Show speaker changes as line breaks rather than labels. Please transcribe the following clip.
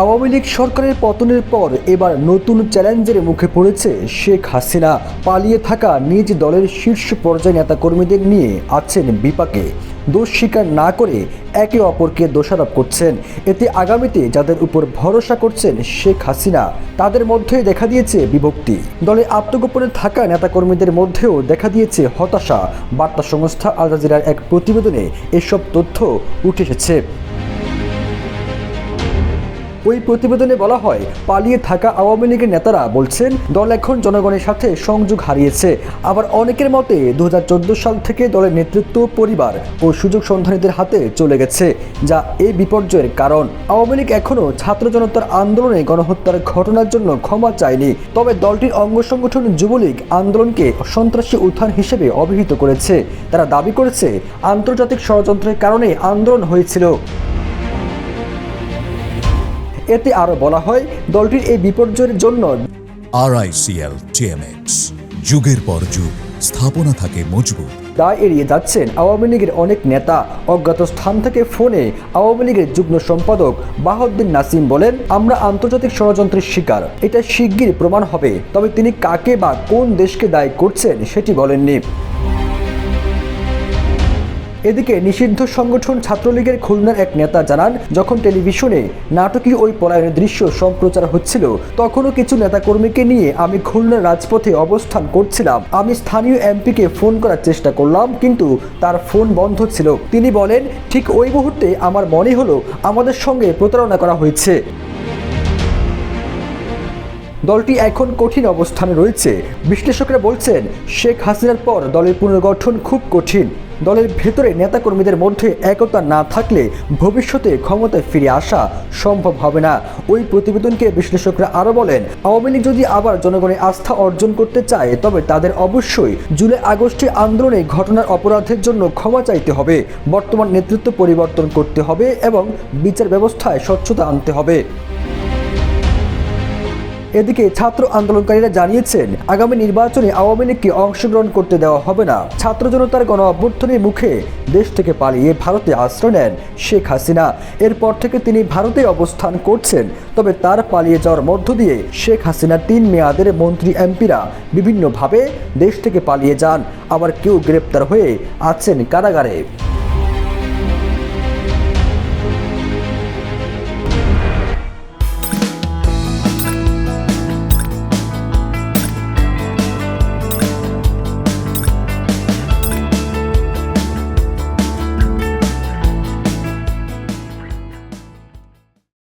আওয়ামী লীগ সরকারের পতনের পর এবার নতুন চ্যালেঞ্জের মুখে পড়েছে শেখ হাসিনা। পালিয়ে থাকা নিজ দলের শীর্ষ পর্যায়ে নেতাকর্মীদের নিয়ে আছেন বিপাকে। দোষ স্বীকার না করে একে অপরকে দোষারোপ করছেন। এতে আগামীতে যাদের উপর ভরসা করছেন শেখ হাসিনা, তাদের মধ্যে দেখা দিয়েছে বিভক্তি। দলে আত্মগোপনে থাকা নেতাকর্মীদের মধ্যেও দেখা দিয়েছে হতাশা। বার্তা সংস্থা আল জাজিরার এক প্রতিবেদনে এসব তথ্য উঠে এসেছে। ওই প্রতিবেদনে বলা হয়, পালিয়ে থাকা আওয়ামী লীগের নেতারা বলছেন দল এখন জনগণের সাথে সংযোগ হারিয়েছে। আবার অনেকের মতে 2014 সাল থেকে দলের নেতৃত্ব পরিবার ও সুযোগ সন্ধানীদের হাতে চলে গেছে, যা এই বিপর্যয়ের কারণ। আওয়ামী লীগ এখনও ছাত্র জনতার আন্দোলনে গণহত্যার ঘটনার জন্য ক্ষমা চায়নি। তবে দলটির অঙ্গ সংগঠন যুবলীগ আন্দোলনকে সন্ত্রাসী উত্থান হিসেবে অভিহিত করেছে। তারা দাবি করেছে আন্তর্জাতিক ষড়যন্ত্রের কারণে আন্দোলন হয়েছিল। এতে আরও বলা হয়, দলটির এই বিপর্যয়ের জন্য
RICL TMX যুগের পর যুগ স্থাপনা থাকে মজবুত।
দায় এড়িয়ে যাচ্ছেন আওয়ামী লীগের অনেক নেতা। অজ্ঞাত স্থান থেকে ফোনে আওয়ামী লীগের যুগ্ম সম্পাদক বাহাউদ্দিন নাসিম বলেন, আমরা আন্তর্জাতিক ষড়যন্ত্রের শিকার, এটা শিগগির প্রমাণ হবে। তবে তিনি কাকে বা কোন দেশকে দায়ী করছেন সেটি বলেননি। এদিকে নিষিদ্ধ সংগঠন ছাত্রলীগের খুলনার এক নেতা জানান, যখন টেলিভিশনে নাটকীয় ওই পলায়নের দৃশ্য সম্প্রচার হচ্ছিল, তখনও কিছু নেতাকর্মীকে নিয়ে আমি খুলনার রাজপথে অবস্থান করছিলাম। আমি স্থানীয় এমপিকে ফোন করার চেষ্টা করলাম, কিন্তু তার ফোন বন্ধ ছিল। তিনি বলেন, ঠিক ওই মুহূর্তে আমার মনে হলো আমাদের সঙ্গে প্রতারণা করা হয়েছে। দলটি এখন কঠিন অবস্থানে রয়েছে। বিশ্লেষকরা বলছেন, শেখ হাসিনার পর দলের পুনর্গঠন খুব কঠিন। দলের ভেতরে নেতাকর্মীদের মধ্যে একতা না থাকলে ভবিষ্যতে ক্ষমতায় ফিরে আসা সম্ভব হবে না। ওই প্রতিবেদনকে বিশ্লেষকরা আরও বলেন, আওয়ামী লীগ যদি আবার জনগণের আস্থা অর্জন করতে চায়, তবে তাদের অবশ্যই জুলাই আগস্টে আন্দোলনে ঘটনার অপরাধের জন্য ক্ষমা চাইতে হবে, বর্তমান নেতৃত্ব পরিবর্তন করতে হবে এবং বিচার ব্যবস্থায় স্বচ্ছতা আনতে হবে। এদিকে ছাত্র আন্দোলনকারীরা জানিয়েছেন, আগামী নির্বাচনে আওয়ামী লীগকে অংশগ্রহণ করতে দেওয়া হবে না। ছাত্র জনতার গণ অভ্যুত্থানের মুখে দেশ থেকে পালিয়ে ভারতে আশ্রয় নেন শেখ হাসিনা। এরপর থেকে তিনি ভারতে অবস্থান করছেন। তবে তার পালিয়ে যাওয়ার মধ্য দিয়ে শেখ হাসিনা 3 মেয়াদের মন্ত্রী এমপিরা বিভিন্নভাবে দেশ থেকে পালিয়ে যান। আবার কেউ গ্রেপ্তার হয়ে আছেন কারাগারে।